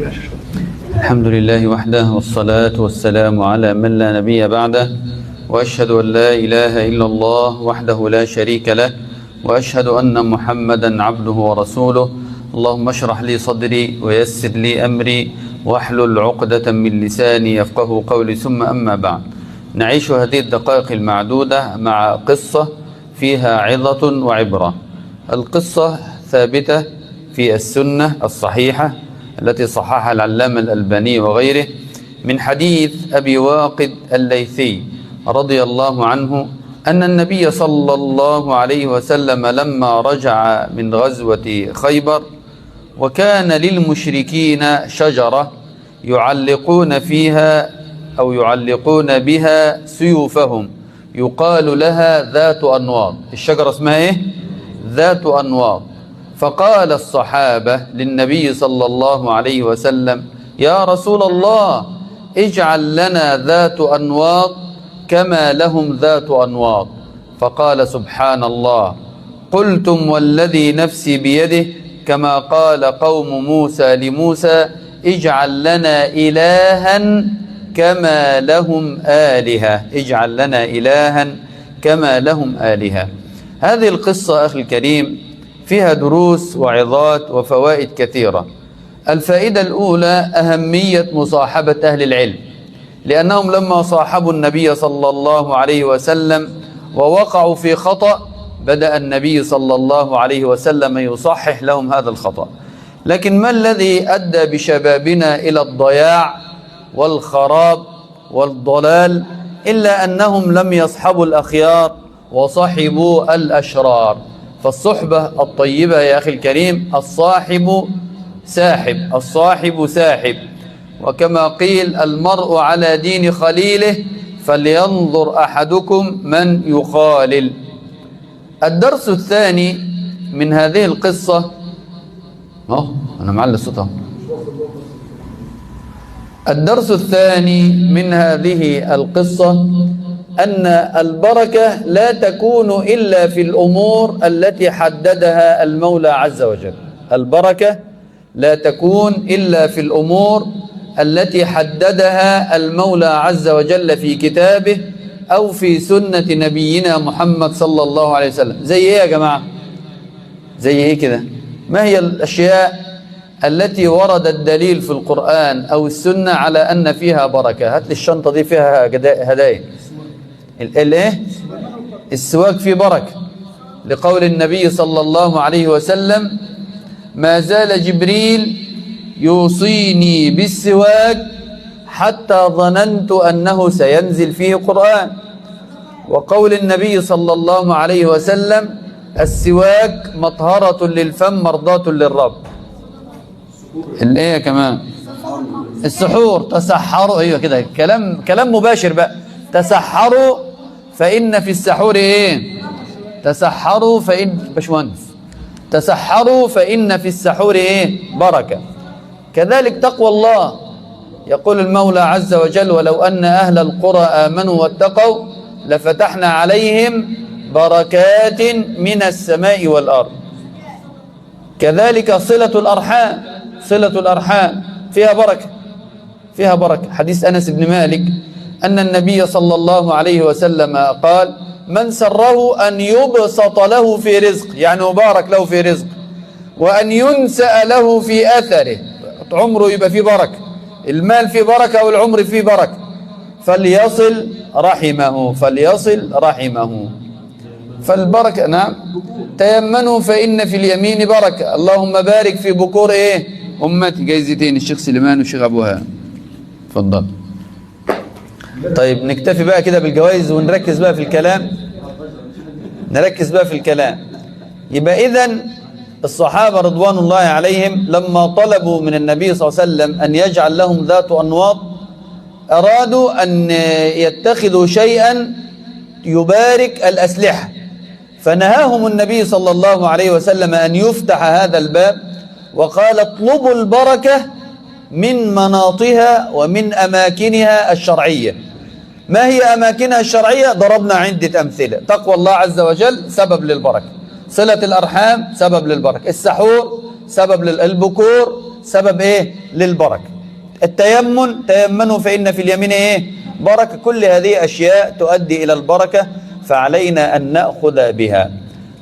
الحمد لله وحده، والصلاة والسلام على من لا نبي بعده، وأشهد أن لا إله إلا الله وحده لا شريك له، وأشهد أن محمدا عبده ورسوله. اللهم اشرح لي صدري ويسر لي أمري واحلل عقدة من لساني يفقه قولي، ثم أما بعد. نعيش هذه الدقائق المعدودة مع قصة فيها عظة وعبرة. القصة ثابتة في السنة الصحيحة التي صححها العلامة الألباني وغيره، من حديث أبي واقد الليثي رضي الله عنه أن النبي صلى الله عليه وسلم لما رجع من غزوة خيبر، وكان للمشركين شجرة يعلقون فيها أو يعلقون بها سيوفهم، يقال لها ذات أنواط. الشجرة اسمها إيه؟ ذات أنواط. فقال الصحابة للنبي صلى الله عليه وسلم: يا رسول الله، اجعل لنا ذات أنواط كما لهم ذات أنواط. فقال: سبحان الله، قلتم والذي نفسي بيده، كما قال قوم موسى لموسى: اجعل لنا إلها كما لهم آلهة. اجعل لنا إلها كما لهم آلهة. هذه القصة أخي الكريم فيها دروس وعظات وفوائد كثيرة. الفائدة الأولى أهمية مصاحبة أهل العلم، لأنهم لما صاحبوا النبي صلى الله عليه وسلم ووقعوا في خطأ، بدأ النبي صلى الله عليه وسلم يصحح لهم هذا الخطأ. لكن ما الذي أدى بشبابنا إلى الضياع والخراب والضلال إلا أنهم لم يصحبوا الأخيار وصحبوا الأشرار. فالصحبة الطيبة يا أخي الكريم، الصاحب ساحب، الصاحب ساحب. وكما قيل: المرء على دين خليله، فلينظر أحدكم من يخالل. الدرس الثاني من هذه القصة، أنا معلق صوتها. الدرس الثاني من هذه القصة أن البركة لا تكون إلا في الأمور التي حددها المولى عز وجل. البركة لا تكون إلا في الأمور التي حددها المولى عز وجل في كتابه أو في سنة نبينا محمد صلى الله عليه وسلم. زي إيه يا جماعة؟ زي إيه كده؟ ما هي الأشياء التي ورد الدليل في القرآن أو السنة على أن فيها بركة؟ هات لي الشنطة دي فيها هدايا. الايه؟ السواك فيه بركة، لقول النبي صلى الله عليه وسلم: ما زال جبريل يوصيني بالسواك حتى ظننت أنه سينزل فيه قرآن. وقول النبي صلى الله عليه وسلم: السواك مطهرة للفم مرضاة للرب. الايه كمان؟ السحور، تسحروا. ايوه كده، كلام مباشر بقى. تسحروا فإن في السحور ايه؟ تسحروا فإن باشمهندس تسحروا فإن في السحور ايه؟ بركة. كذلك تقوى الله. يقول المولى عز وجل: ولو أن أهل القرى آمنوا واتقوا لفتحنا عليهم بركات من السماء والأرض. كذلك صلة الأرحام، صلة الأرحام فيها بركة، فيها بركة. حديث أنس بن مالك أن النبي صلى الله عليه وسلم قال: من سره أن يبسط له في رزق، يعني يبارك له في رزق، وأن ينسأ له في أثره، عمره يبقى فيه بركة، المال فيه بركة والعمر فيه بركة، فليصل رحمه، فليصل رحمه. فالبركة، نعم، تيمنوا فإن في اليمين بركة. اللهم بارك في بكور ايه؟ أمتي. جايزتين الشيخ سليمان والشيخ أبوها. اتفضل. طيب نكتفي بقى كده بالجوائز ونركز بقى في الكلام. نركز بقى في الكلام. يبقى إذن الصحابة رضوان الله عليهم لما طلبوا من النبي صلى الله عليه وسلم أن يجعل لهم ذات أنواط، أرادوا أن يتخذوا شيئا يبارك الأسلحة، فنهاهم النبي صلى الله عليه وسلم أن يفتح هذا الباب، وقال: اطلبوا البركة من مناطها ومن أماكنها الشرعية. ما هي أماكنها الشرعية؟ ضربنا عدة أمثلة. تقوى الله عز وجل سبب للبركة، صلة الأرحام سبب للبركة، السحور سبب البكور سبب إيه؟ للبركة. التيمن، تيمنوا فإن في اليمين إيه؟ بركة. كل هذه أشياء تؤدي إلى البركة، فعلينا أن نأخذ بها.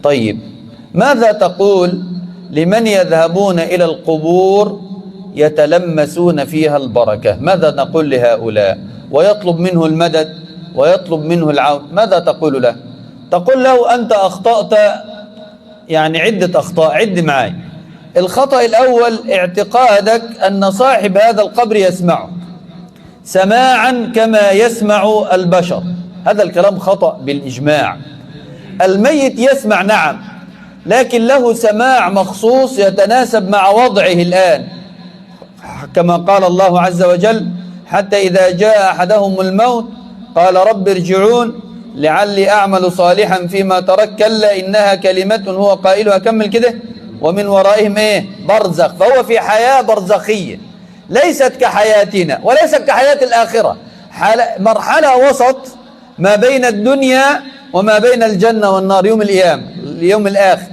طيب، ماذا تقول لمن يذهبون إلى القبور يتلمسون فيها البركة؟ ماذا نقول لهؤلاء ويطلب منه المدد ويطلب منه العون؟ ماذا تقول له؟ تقول له أنت أخطأت يعني عدة أخطاء، عد معي. الخطأ الأول اعتقادك أن صاحب هذا القبر يسمعه سماعا كما يسمع البشر. هذا الكلام خطأ بالإجماع. الميت يسمع نعم، لكن له سماع مخصوص يتناسب مع وضعه الآن، كما قال الله عز وجل: حتى إذا جاء أحدهم الموت قال رب ارجعون لعلي أعمل صالحا فيما ترك كلا إنها كلمة هو قائلها. كمل كده: ومن ورائهم إيه؟ برزخ. فهو في حياة برزخية ليست كحياتنا وليست كحياة الآخرة، مرحلة وسط ما بين الدنيا وما بين الجنة والنار، يوم القيامة، اليوم الآخر،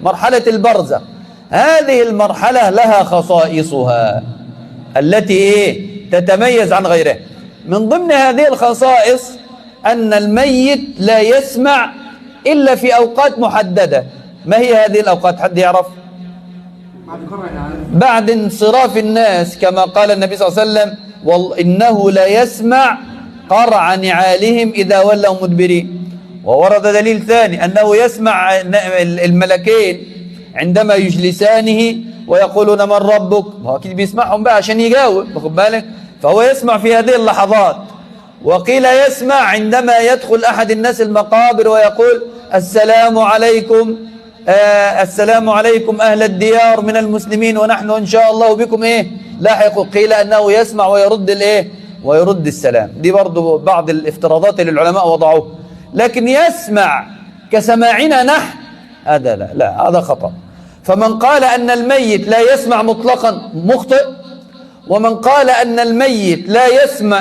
مرحلة البرزخ. هذه المرحلة لها خصائصها التي إيه؟ تتميز عن غيرها. من ضمن هذه الخصائص أن الميت لا يسمع إلا في أوقات محددة. ما هي هذه الأوقات؟ حد يعرف؟ بعد انصراف الناس، كما قال النبي صلى الله عليه وسلم: إنه لا يسمع قرع نعالهم إذا ولوا مدبرين. وورد دليل ثاني أنه يسمع الملكين عندما يجلسانه ويقولون من ربك. هو أكيد بيسمعهم بقى عشان يجاوب، واخد بالك؟ فهو يسمع في هذه اللحظات. وقيل يسمع عندما يدخل أحد الناس المقابر ويقول: السلام عليكم، السلام عليكم أهل الديار من المسلمين ونحن إن شاء الله بكم إيه لاحق. قيل أنه يسمع ويرد الإيه؟ ويرد السلام. دي برضو بعض الافتراضات اللي العلماء وضعوها. لكن يسمع كسماعنا نحن، هذا لا، هذا خطأ. فمن قال أن الميت لا يسمع مطلقا مخطئ، ومن قال أن الميت لا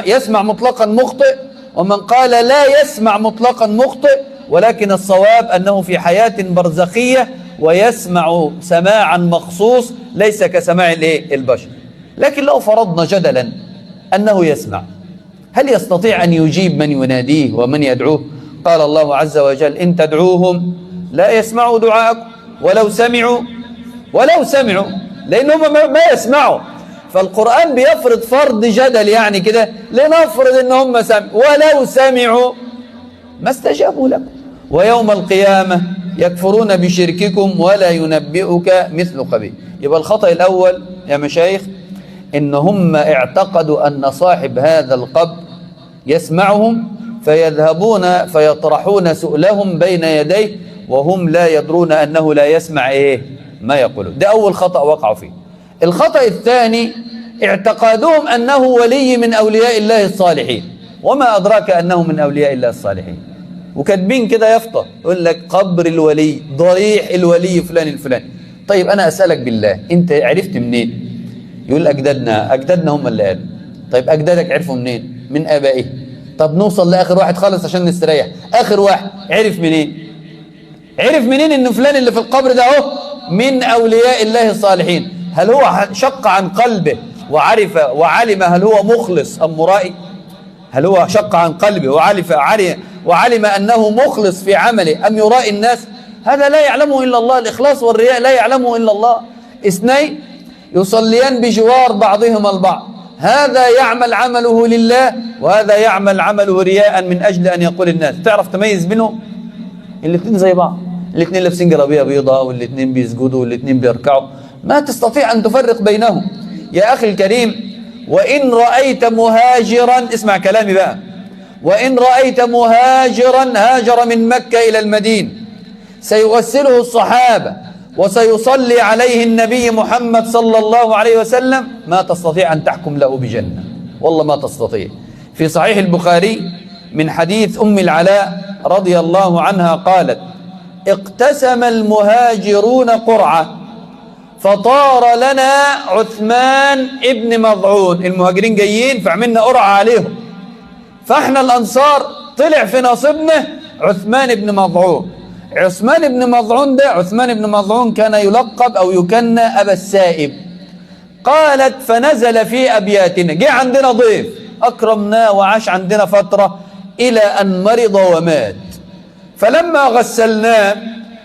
يسمع مطلقا مخطئ، ومن قال لا يسمع مطلقا مخطئ. ولكن الصواب أنه في حياة برزخية ويسمع سماعا مخصوص ليس كسماع البشر. لكن لو فرضنا جدلا أنه يسمع، هل يستطيع أن يجيب من يناديه ومن يدعوه؟ قال الله عز وجل: إن تدعوهم لا يسمعوا دعاءكم ولو سمعوا لأنهم ما يسمعوا. فالقرآن بيفرض فرض جدل، يعني كده لنفرض إن هم سمعوا، ولو سمعوا ما استجابوا لكم، ويوم القيامة يكفرون بشرككم ولا ينبئك مثل خبير. يبقى الخطأ الأول يا مشايخ إن هم اعتقدوا أن صاحب هذا القبر يسمعهم، فيذهبون فيطرحون سؤلهم بين يديه وهم لا يدرون أنه لا يسمع إيه ما يقولون. ده أول خطأ وقعوا فيه. الخطأ الثاني اعتقادهم أنه ولي من أولياء الله الصالحين، وما أدراك أنه من أولياء الله الصالحين. وكاتبين كده يفطر يقول لك قبر الولي، ضريح الولي فلان الفلاني. طيب أنا أسألك بالله، أنت عرفت منين؟ يقول أجدادنا هم اللي قالوا. طيب أجدادك عرفوا منين؟ من آبائه. طب نوصل لآخر واحد خالص عشان نستريح. آخر واحد عرف منين؟ عرف منين إن فلان اللي في القبر ده أهو من أولياء الله الصالحين؟ هل هو شق عن قلبه وعرف وعلم هل هو مخلص أم مرائي؟ هل هو شق عن قلبه وعلم أنه مخلص في عمله أم يرائي الناس؟ هذا لا يعلمه إلا الله. الإخلاص والرياء لا يعلمه إلا الله. اثنين يصليان بجوار بعضهما البعض، هذا يعمل عمله لله وهذا يعمل عمله رياء من أجل أن يقول الناس. تعرف تميز بينهم؟ الاثنين زي بعض، الاثنين لابسين جلابيه بيضاء والاثنين بيسجدوا والاثنين بيركعوا، ما تستطيع أن تفرق بينهم. يا أخي الكريم، وإن رأيت مهاجرا، اسمع كلامي بقى، وإن رأيت مهاجرا هاجر من مكة إلى المدينة سيغسله الصحابة وسيصلي عليه النبي محمد صلى الله عليه وسلم، ما تستطيع أن تحكم له بجنة، والله ما تستطيع. في صحيح البخاري من حديث أم العلاء رضي الله عنها قالت: اقتسم المهاجرون قرعة فطار لنا عثمان ابن مظعون. المهاجرين جايين فعملنا قرعة عليهم، فاحنا الأنصار طلع في نصيبنا عثمان بن مظعون. عثمان بن مظعون كان يلقب أو يكنى أبا السائب. قالت فنزل في أبياتنا، جه عندنا ضيف أكرمناه وعاش عندنا فترة إلى أن مرض ومات، فلما غسلناه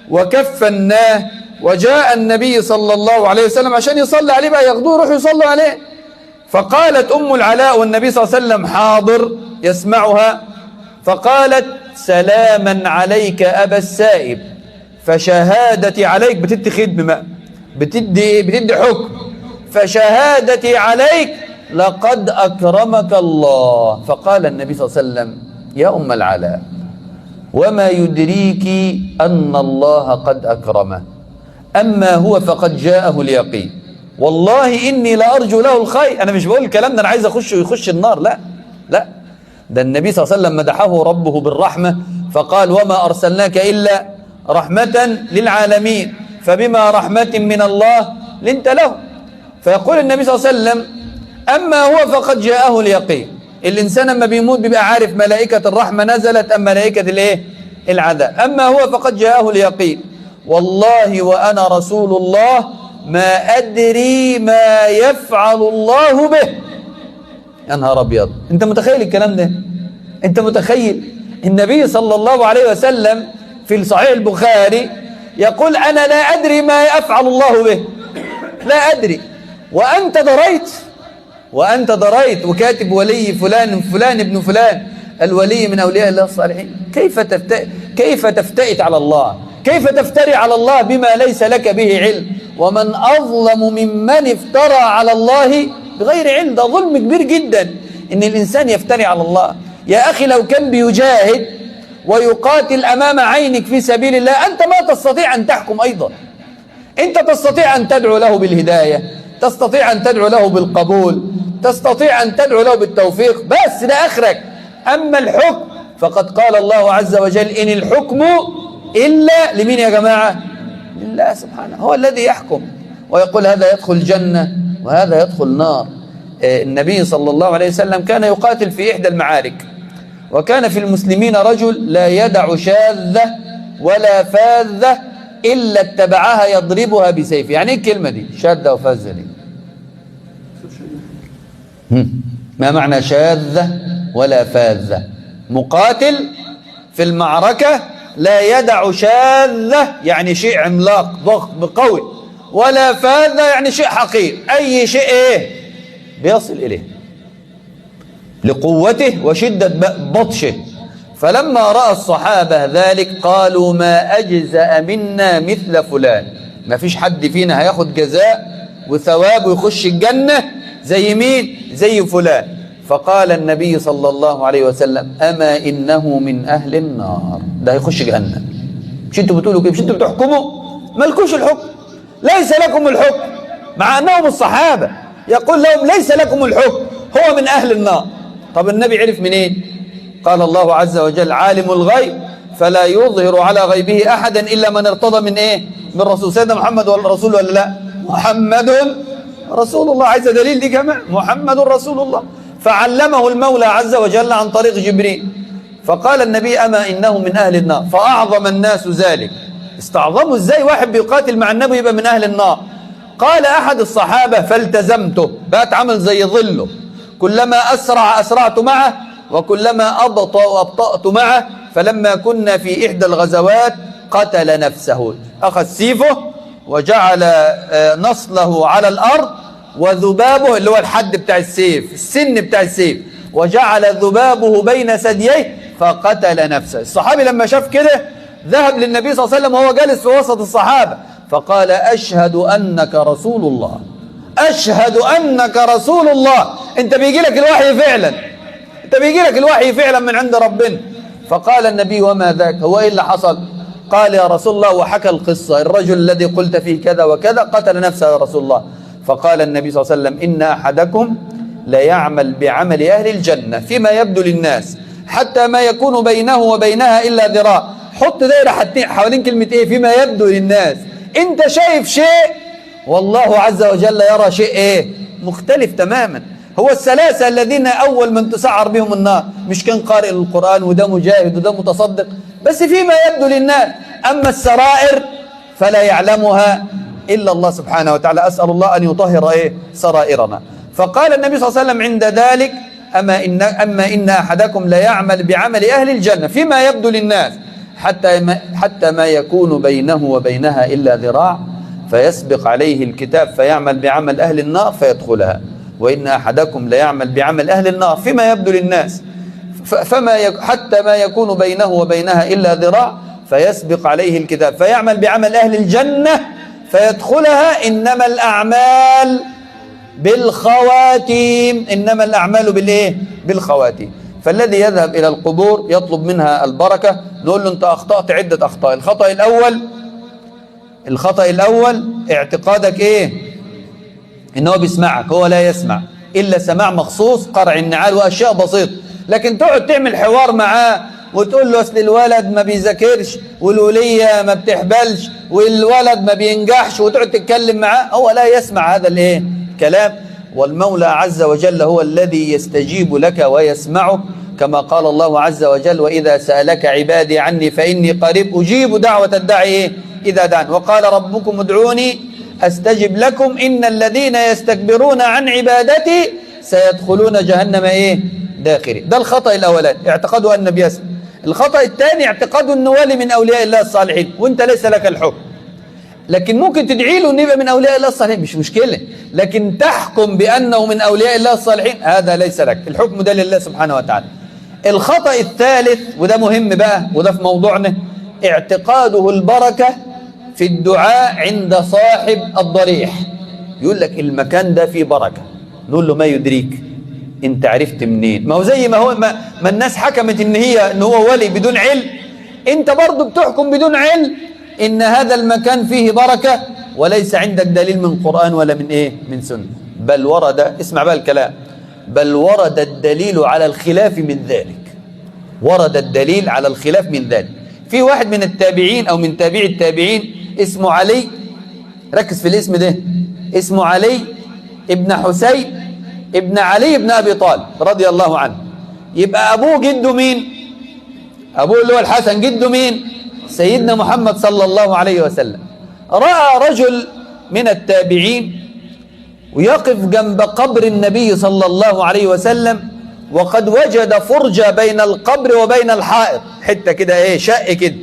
وكفناه وجاء النبي صلى الله عليه وسلم عشان يصلي عليه بقى، ياخدوه يروحوا يصلوا عليه، فقالت أم العلاء والنبي صلى الله عليه وسلم حاضر يسمعها، فقالت سلاما عليك أبا السائب، فشهادتي عليك، بتدي خدمة، بتدي حكم، فشهادتي عليك لقد أكرمك الله. فقال النبي صلى الله عليه وسلم يا أم العلاء وما يدريك أن الله قد أكرمه، أما هو فقد جاءه اليقين، والله إني لأرجو له الخير. أنا مش بقول الكلام ده أنا عايز أخش ويخش النار، لا لا، ده النبي صلى الله عليه وسلم مدحه ربه بالرحمة، فقال وما أرسلناك إلا رحمة للعالمين، فبما رحمة من الله لنت له. فيقول النبي صلى الله عليه وسلم أما هو فقد جاءه اليقين. الإنسان لما بيموت بيبقى عارف ملائكة الرحمة نزلت أم ملائكة الإيه؟ العذاب. أما هو فقد جاءه اليقين، والله وأنا رسول الله ما أدري ما يفعل الله به. يا نهار أبيض، أنت متخيل الكلام ده؟ أنت متخيل النبي صلى الله عليه وسلم في صحيح البخاري يقول أنا لا أدري ما يفعل الله به، لا أدري، وأنت دريت وكاتب ولي فلان فلان ابن فلان الولي من أولياء الله الصالحين. كيف تفتئت على الله؟ كيف تفتري على الله بما ليس لك به علم؟ ومن أظلم ممن افترى على الله بغير علم. ده ظلم كبير جدا إن الإنسان يفتري على الله. يا أخي لو كان بيجاهد ويقاتل أمام عينك في سبيل الله أنت ما تستطيع أن تحكم أيضا. أنت تستطيع أن تدعو له بالهداية، تستطيع أن تدعو له بالقبول، تستطيع أن تدعو له بالتوفيق، بس ده آخرك. أما الحكم فقد قال الله عز وجل إن الحكم إلا لمين يا جماعة؟ لله سبحانه، هو الذي يحكم ويقول هذا يدخل الجنة وهذا يدخل النار. النبي صلى الله عليه وسلم كان يقاتل في إحدى المعارك، وكان في المسلمين رجل لا يدع شاذة ولا فاذة إلا اتبعها يضربها بسيفه. يعني ايه الكلمة دي شاذة وفاذة دي؟ ما معنى شاذة ولا فاذة؟ مقاتل في المعركة لا يدع شاذة يعني شيء عملاق ضخم قوي، ولا فاذة يعني شيء حقير، أي شيء إيه بيصل إليه لقوته وشدة بطشه. فلما رأى الصحابة ذلك قالوا ما أجزأ منا مثل فلان، ما فيش حد فينا هياخد جزاء وثواب ويخش الجنة زي مين؟ زي فلان. فقال النبي صلى الله عليه وسلم أما إنه من أهل النار، ده هيخش جهنم. مش انتوا بتقولوا كده؟ مش انتوا بتحكموا؟ مالكوش الحكم، ليس لكم الحكم، مع أنهم الصحابة يقول لهم ليس لكم الحكم، هو من أهل النار. طب النبي عرف منين؟ قال الله عز وجل عالم الغيب فلا يظهر على غيبه أحدا إلا من ارتضى من إيه؟ من رسول. سيدنا محمد ولا رسول ولا لا؟ محمد رسول الله. عايز دليل دي كمان؟ محمد رسول الله. فعلمه المولى عز وجل عن طريق جبريل. فقال النبي أما إنه من أهل النار، فأعظم الناس ذلك. استعظموا إزاي واحد بيقاتل مع النبي يبقى من أهل النار؟ قال أحد الصحابة فالتزمته، بقت عمل زي ظله، كلما أسرع أسرعت معه وكلما أبطأ أبطأت معه. فلما كنا في إحدى الغزوات قتل نفسه، أخذ سيفه وجعل نصله على الأرض وذبابه اللي هو الحد بتاع السيف السن بتاع السيف وجعل ذبابه بين ثدييه فقتل نفسه. الصحابي لما شاف كده ذهب للنبي صلى الله عليه وسلم وهو جالس في وسط الصحابة فقال أشهد أنك رسول الله، أشهد أنك رسول الله. أنت بيجي لك الوحي فعلا، أنت بيجي لك الوحي فعلا من عند ربنا. فقال النبي وما ذاك؟ هو إيه اللي حصل؟ قال يا رسول الله، وحكى القصة، الرجل الذي قلت فيه كذا وكذا قتل نفسه يا رسول الله. فقال النبي صلى الله عليه وسلم إن أحدكم لا يعمل بعمل أهل الجنة فيما يبدو للناس حتى ما يكون بينه وبينها إلا ذراع. حط دايرة حوالين كلمة إيه؟ فيما يبدو للناس. أنت شايف شيء والله عز وجل يرى شيء إيه؟ مختلف تماما. هو الثلاثة الذين أول من تسعر بهم النار مش كان قارئ القرآن وده مجاهد وده متصدق بس فيما يبدو للناس، أما السرائر فلا يعلمها إلا الله سبحانه وتعالى. أسأل الله أن يطهر سرائرنا. فقال النبي صلى الله عليه وسلم عند ذلك: أما إن أحدكم ليعمل بعمل أهل الجنة فيما يبدو للناس حتى ما يكون بينه وبينها إلا ذراع، فيسبق عليه الكتاب فيعمل بعمل أهل النار فيدخلها. وإن أحدكم ليعمل بعمل أهل النار فيما يبدو للناس حتى ما يكون بينه وبينها إلا ذراع، فيسبق عليه الكتاب فيعمل بعمل أهل الجنة فيدخلها. إنما الأعمال بالخواتيم. إنما الأعمال بالخواتيم. فالذي يذهب إلى القبور يطلب منها البركة، نقول له: أنت أخطأت عدة أخطاء. الخطأ الأول اعتقادك إنه بيسمعك. هو لا يسمع إلا سماع مخصوص، قرع النعال وأشياء بسيطة. لكن تقعد تعمل حوار معاه وتقول له: أصل الولد ما بيذاكرش والولية ما بتحبلش والولد ما بينجحش، وتقعد تتكلم معاه، هو لا يسمع هذا الكلام. والمولى عز وجل هو الذي يستجيب لك ويسمعك، كما قال الله عز وجل: وإذا سألك عبادي عني فإني قريب أجيب دعوة الداعي إذا دعان. وقال: ربكم ادعوني أستجب لكم إن الذين يستكبرون عن عبادتي سيدخلون جهنم داخرين. ده الخطأ الأولاني، اعتقاده أن النبي يسمع. الخطأ الثاني اعتقاده أنه ولي من أولياء الله الصالحين، وأنت ليس لك الحكم. لكن ممكن تدعي له أن يبقى من أولياء الله الصالحين، مش مشكلة. لكن تحكم بأنه من أولياء الله الصالحين، هذا ليس لك، الحكم ده لله سبحانه وتعالى. الخطأ الثالث، وده مهم بقى، وده في موضوعنا، اعتقاده البركة في الدعاء عند صاحب الضريح. يقول لك: المكان ده فيه بركة. نقول له: ما يدريك؟ انت عرفت منين؟ ما هو زي ما الناس حكمت ان هو ولي بدون علم، انت برضو بتحكم بدون علم ان هذا المكان فيه بركة، وليس عندك دليل من قرآن ولا من سنة. بل ورد، اسمع بقى الكلام، بل ورد الدليل على الخلاف من ذلك. ورد الدليل على الخلاف من ذلك. في واحد من التابعين أو من تابعي التابعين اسمه علي، ركز في الاسم ده، اسمه علي ابن حسين ابن علي ابن أبي طالب رضي الله عنه. يبقى أبوه جده مين؟ أبوه اللي هو الحسن، جده مين؟ سيدنا محمد صلى الله عليه وسلم. رأى رجل من التابعين ويقف جنب قبر النبي صلى الله عليه وسلم، وقد وجد فرجة بين القبر وبين الحائط، حتة كده شق كده،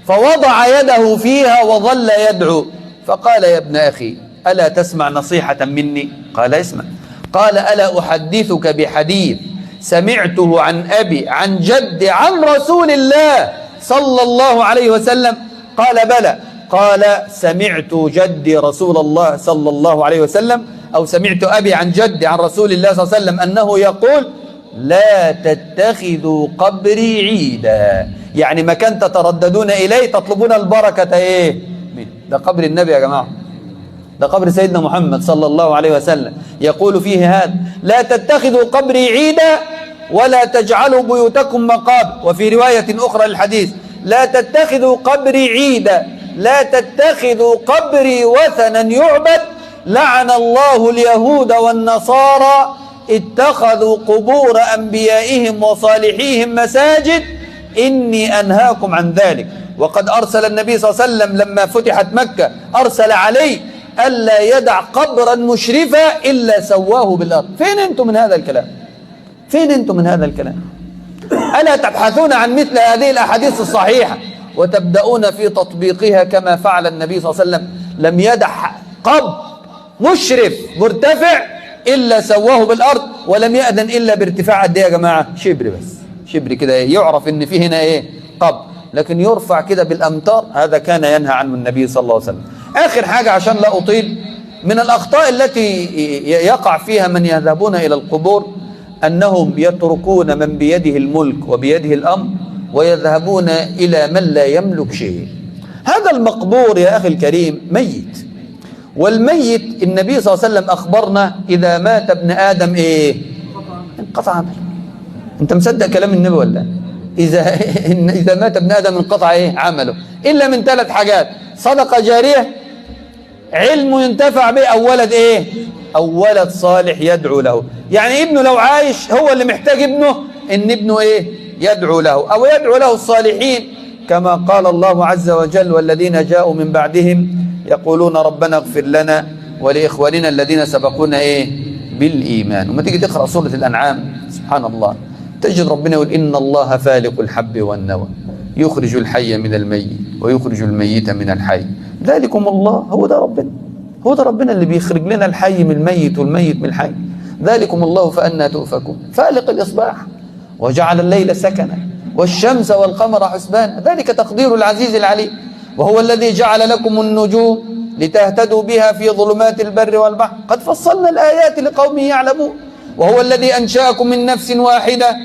فوضع يده فيها وظل يدعو. فقال: يا ابن أخي، ألا تسمع نصيحة مني؟ قال: اسمع. قال: ألا أحدثك بحديث سمعته عن أبي عن جدي عن رسول الله صلى الله عليه وسلم؟ قال: بلى. قال: سمعت جدي رسول الله صلى الله عليه وسلم، أو سمعت أبي عن جدي عن رسول الله صلى الله عليه وسلم أنه يقول: لا تتخذوا قبري عيدا. يعني مكان تترددون إليه تطلبون البركة ده قبر النبي يا جماعة، ده قبر سيدنا محمد صلى الله عليه وسلم. يقول فيه هذا: لا تتخذوا قبري عيدا ولا تجعلوا بيوتكم مقابر. وفي رواية أخرى للحديث: لا تتخذوا قبري عيدا، لا تتخذوا قبري وثنا يعبد، لعن الله اليهود والنصارى اتخذوا قبور أنبيائهم وصالحيهم مساجد، إني أنهاكم عن ذلك. وقد أرسل النبي صلى الله عليه وسلم لما فتحت مكة، أرسل عليه ألا يدع قبرا مشرفا إلا سواه بالأرض. فين أنتم من هذا الكلام؟ فين أنتم من هذا الكلام؟ ألا تبحثون عن مثل هذه الأحاديث الصحيحة وتبدأون في تطبيقها كما فعل النبي صلى الله عليه وسلم؟ لم يدع قبر مشرف مرتفع إلا سواه بالأرض، ولم يأذن إلا بارتفاع قد إيه يا جماعة؟ شبر بس، شبر كده يعرف إن فيه هنا قبر، لكن يرفع كده بالأمتار، هذا كان ينهى عنه النبي صلى الله عليه وسلم. آخر حاجة عشان لا أطيل، من الأخطاء التي يقع فيها من يذهبون إلى القبور أنهم يتركون من بيده الملك وبيده الأمر ويذهبون إلى من لا يملك شيء. هذا المقبور يا أخي الكريم ميت، والميت النبي صلى الله عليه وسلم أخبرنا: إذا مات ابن آدم انقطع عمله. أنت مصدق كلام النبي ولا؟ إذا مات ابن آدم انقطع عمله إلا من 3 حاجات: صدقة جارية، علم ينتفع به، أو ولد أو ولد صالح يدعو له. يعني ابنه لو عايش هو اللي محتاج ابنه إن ابنه يدعو له، أو يدعو له الصالحين، كما قال الله عز وجل: والذين جاءوا من بعدهم يقولون ربنا اغفر لنا ولإخواننا الذين سبقونا بالإيمان. وما تيجي تقرأ سورة الأنعام سبحان الله تجد ربنا يقول إن الله فالق الحب والنوى يخرج الحي من الميت ويخرج الميت من الحي ذلكم الله. هو ده ربنا، هو ده ربنا اللي بيخرج لنا الحي من الميت والميت من الحي. ذلكم الله فأنى تؤفكون. فالق الإصباح وجعل الليل سكنا والشمس والقمر حسبانا ذلك تقدير العزيز العليم. وهو الذي جعل لكم النجوم لتهتدوا بها في ظلمات البر والبحر قد فصلنا الآيات لقوم يعلمون. وهو الذي أنشأكم من نفس واحدة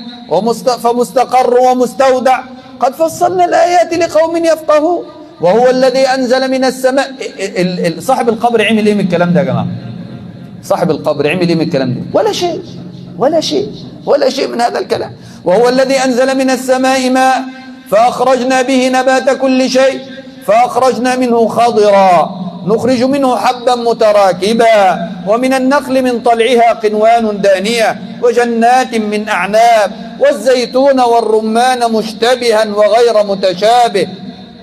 فمستقر ومستودع قد فصلنا الآيات لقوم يفقهون. وهو الذي أنزل من السماء. صاحب القبر عمل إيه من الكلام ده يا جماعة؟ صاحب القبر عمل إيه من الكلام ده؟ ولا شيء ولا شيء ولا شيء من هذا الكلام. وهو الذي أنزل من السماء ماء فأخرجنا به نبات كل شيء فأخرجنا منه خضرا نخرج منه حبا متراكبا ومن النخل من طلعها قنوان دانية وجنات من أعناب والزيتون والرمان مشتبها وغير متشابه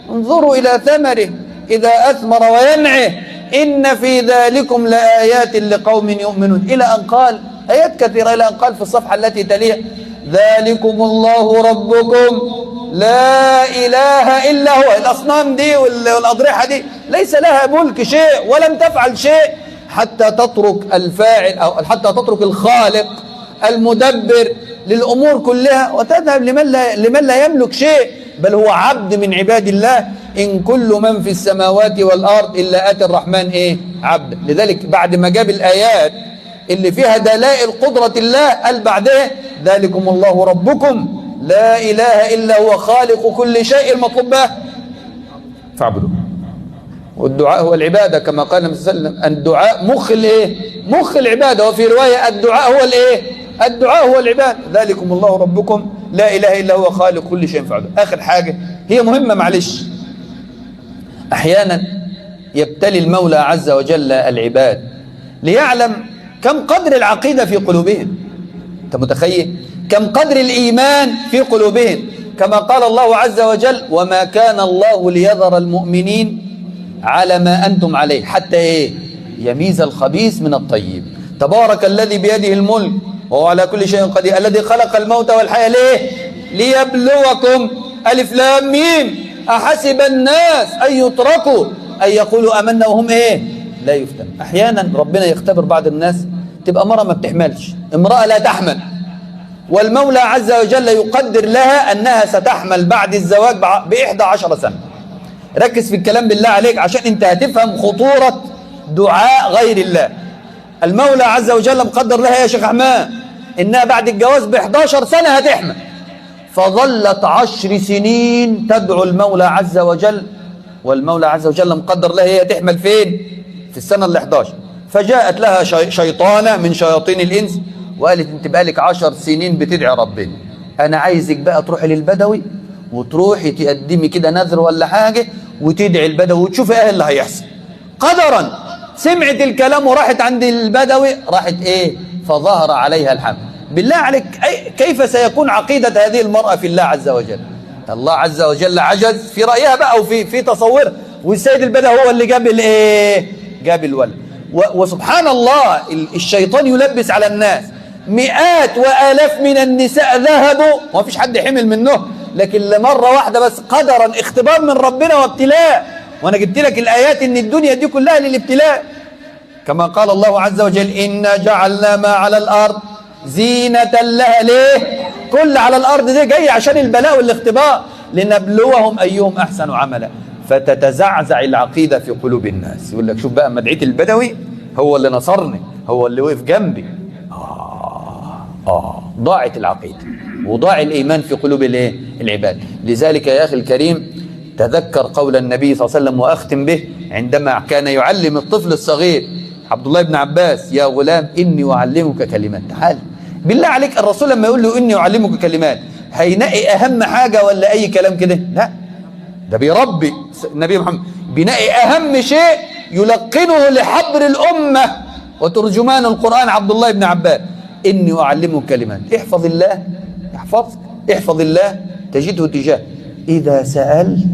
انظروا إلى ثمره إذا أثمر وينعه إن في ذلكم لآيات لقوم يؤمنون إلى أن قال آيات كثيرة إلى أن قال في الصفحة التي تليها ذلكم الله ربكم لا إله إلا هو. الأصنام دي والأضرحة دي ليس لها ملك شيء ولم تفعل شيء حتى تترك الفاعل أو حتى تترك الخالق المدبر للأمور كلها وتذهب لمن لا يملك شيء بل هو عبد من عباد الله. إن كل من في السماوات والأرض إلا آتي الرحمن عبد. لذلك بعد ما جاب الآيات اللي فيها دلائل قدرة الله قال بعدها ذلكم الله ربكم لا إله إلا هو خالق كل شيء المطلوب به فاعبدوا. والدعاء هو العبادة كما قال النبي صلى الله عليه وسلم الدعاء مخ العبادة. وفي رواية الدعاء هو الدعاء هو العبادة. ذلكم الله ربكم لا إله إلا هو خالق كل شيء فاعبدوا. آخر حاجة هي مهمة معلش. أحيانا يبتلي المولى عز وجل العباد ليعلم كم قدر العقيدة في قلوبهم. أنت متخيل كم قدر الإيمان في قلوبهم كما قال الله عز وجل وما كان الله ليذر المؤمنين على ما أنتم عليه حتى يميز الخبيث من الطيب. تبارك الذي بيده الملك وهو على كل شيء قدير الذي خلق الموت والحياة ليبلوكم ألف لام ميم أحسب الناس أن يتركوا أن يقولوا آمنا وهم لا يفتن. أحيانا ربنا يختبر بعض الناس تبقى مرة ما بتحملش امرأة لا تحمل والمولى عز وجل يقدر لها أنها ستحمل بعد الزواج ب11 سنة. ركز في الكلام بالله عليك عشان انت هتفهم خطورة دعاء غير الله. المولى عز وجل مقدر لها يا شيخ أحمد إنها بعد الجواز ب11 سنة هتحمل فظلت 10 سنين تدعو المولى عز وجل والمولى عز وجل مقدر لها هي تحمل فين؟ في السنة ال11. فجاءت لها شيطانة من شياطين الإنس وقالت انت بقالك 10 سنين بتدعي ربنا انا عايزك بقى تروحي للبدوي وتروحي تقدمي كده نذر ولا حاجة وتدعي البدوي وتشوفي ايه اللي هيحصل. قدرا سمعت الكلام وراحت عند البدوي راحت فظهر عليها الحمل. بالله عليك كيف سيكون عقيدة هذه المرأة في الله عز وجل؟ الله عز وجل عجز في رأيها بقى وفي تصورها والسيد البدوي هو اللي جاب الولد. وسبحان الله الشيطان يلبس على الناس مئات وآلاف من النساء ذهبوا وما فيش حد حمل منه لكن لمرة واحدة بس قدرا اختبار من ربنا وابتلاء. وانا جبت لك الآيات ان الدنيا دي كلها للابتلاء كما قال الله عز وجل إنا جعلنا ما على الأرض زينة لها. ليه؟ كل على الأرض دي جاي عشان البلاء والاختبار لنبلوهم أيهم أحسن عملا. فتتزعزع العقيدة في قلوب الناس. يقول لك شوف بقى مدعية البدوي هو اللي نصرني هو اللي وقف جنبي. ضاعت العقيدة وضاع الإيمان في قلوب العباد. لذلك يا أخي الكريم تذكر قول النبي صلى الله عليه وسلم وأختم به عندما كان يعلم الطفل الصغير عبد الله بن عباس يا غلام إني أعلمك كلمات. تعال بالله عليك الرسول لما يقول له إني أعلمك كلمات هينقي أهم حاجة ولا أي كلام كده؟ لا ده بيربي النبي محمد بينقي أهم شيء يلقنه لحبر الأمة وترجمان القرآن عبد الله بن عباس إني أعلمك كلمات. احفظ الله يحفظك احفظ الله تجده تجاه إذا سأل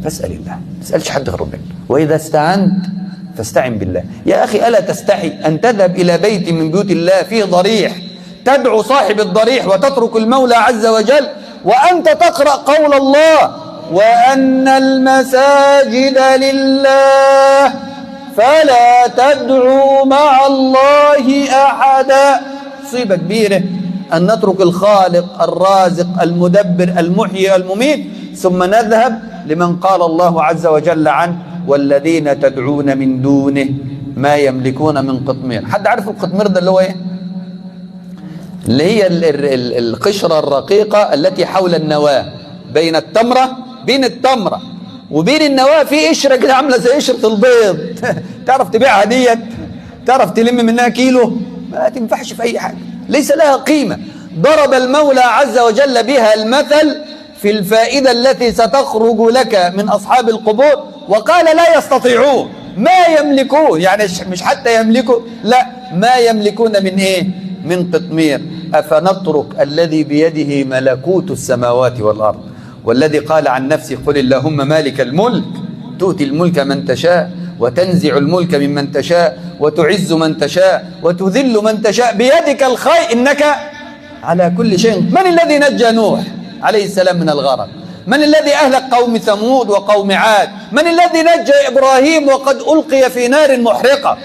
فاسأل الله ما تسألش حد غير ربنا. وإذا استعنت فاستعن بالله. يا أخي ألا تستحي أن تذهب إلى بيت من بيوت الله فيه ضريح تدعو صاحب الضريح وتترك المولى عز وجل وأنت تقرأ قول الله وأن المساجد لله فلا تدعوا مع الله أحدا. مصيبة كبيرة أن نترك الخالق الرازق المدبر المحيي المميت ثم نذهب لمن قال الله عز وجل عنه والذين تدعون من دونه ما يملكون من قطمير. حد عارف القطمير ده اللي هو ايه؟ اللي هي القشرة الرقيقة التي حول النواة بين التمرة وبين النواة في قشرة كده عاملة زي قشرة البيض. تعرف تبيعها ديت؟ تعرف تلم منها كيلو؟ ما تنفعش في أي حاجة، ليس لها قيمة. ضرب المولى عز وجل بها المثل في الفائدة التي ستخرج لك من أصحاب القبور وقال لا يستطيعون ما يملكون، يعني مش حتى يملكوا، لا ما يملكون من ايه؟ من قطمير. أفنترك الذي بيده ملكوت السماوات والأرض والذي قال عن نفسه قل اللهم مالك الملك تؤتي الملك من تشاء وتنزع الملك ممن تشاء وتعز من تشاء وتذل من تشاء بيدك الخير إنك على كل شيء. من الذي نجى نوح عليه السلام من الغرق؟ من الذي أهلك قوم ثمود وقوم عاد؟ من الذي نجى إبراهيم وقد ألقي في نار محرقة؟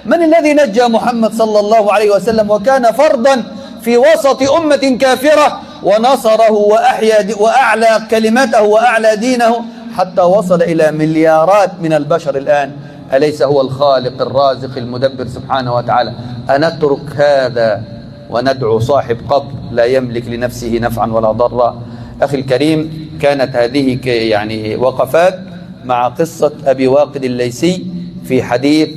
من الذي نجى محمد صلى الله عليه وسلم وكان فردا في وسط أمة كافرة ونصره وأعلى كلمته وأعلى دينه حتى وصل إلى مليارات من البشر الآن؟ أليس هو الخالق الرازق المدبر سبحانه وتعالى؟ أنترك هذا وندعو صاحب قبر لا يملك لنفسه نفعا ولا ضرا؟ أخي الكريم، كانت هذه يعني وقفات مع قصة أبي واقد الليثي في حديث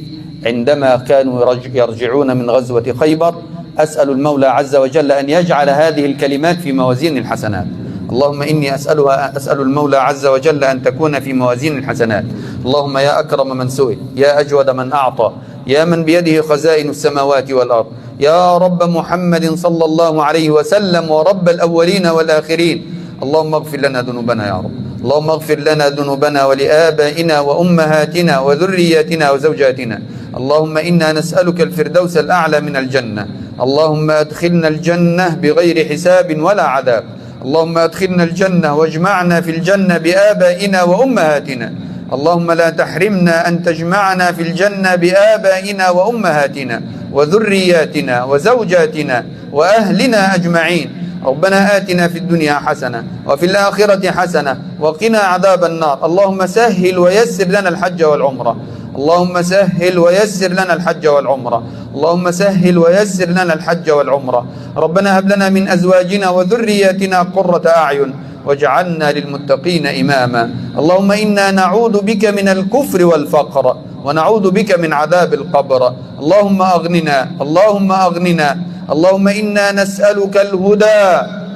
عندما كانوا يرجعون من غزوة خيبر. أسأل المولى عز وجل أن يجعل هذه الكلمات في موازين الحسنات. اللهم إني أسأل المولى عز وجل أن تكون في موازين الحسنات. اللهم يا أكرم من سئل، يا أجود من أعطى، يا من بيده خزائن السماوات والأرض، يا رب محمد صلى الله عليه وسلم ورب الأولين والآخرين، اللهم اغفر لنا ذنوبنا يا رب. اللهم اغفر لنا ذنوبنا ولآبائنا وأمهاتنا وذرياتنا وزوجاتنا. اللهم إنا نسألك الفردوس الأعلى من الجنة. اللهم أدخلنا الجنة بغير حساب ولا عذاب. اللهم أدخلنا الجنة واجمعنا في الجنة بآبائنا وأمهاتنا. اللهم لا تحرمنا أن تجمعنا في الجنة بآبائنا وأمهاتنا وذرياتنا وزوجاتنا وأهلنا أجمعين. ربنا آتنا في الدنيا حسنة وفي الآخرة حسنة وقنا عذاب النار. اللهم سهل ويسر لنا الحج والعمرة. اللهم سهل ويسر لنا الحج والعمرة. اللهم سهل ويسر لنا الحج والعمرة. ربنا هب لنا من أزواجنا وذرياتنا قرة أعين واجعلنا للمتقين إماما. اللهم إنا نعوذ بك من الكفر والفقر ونعوذ بك من عذاب القبر. اللهم أغننا، اللهم أغننا. اللهم إنا نسألك الهدى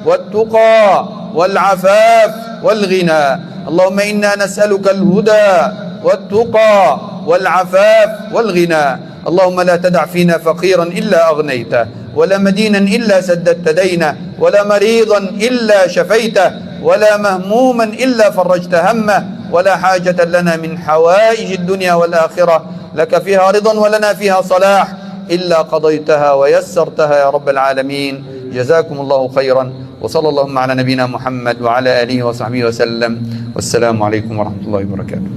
والتقى والعفاف والغنى. اللهم إنا نسألك الهدى والتقى والعفاف والغنى. اللهم لا تدع فينا فقيرا إلا أغنيته ولا مدينا إلا سددت دينه ولا مريضا إلا شفيته ولا مهموما إلا فرجت همه ولا حاجة لنا من حوائج الدنيا والآخرة لك فيها رضا ولنا فيها صلاح إلا قضيتها ويسرتها يا رب العالمين. جزاكم الله خيرا، وصلى اللهم على نبينا محمد وعلى آله وصحبه وسلم، والسلام عليكم ورحمة الله وبركاته.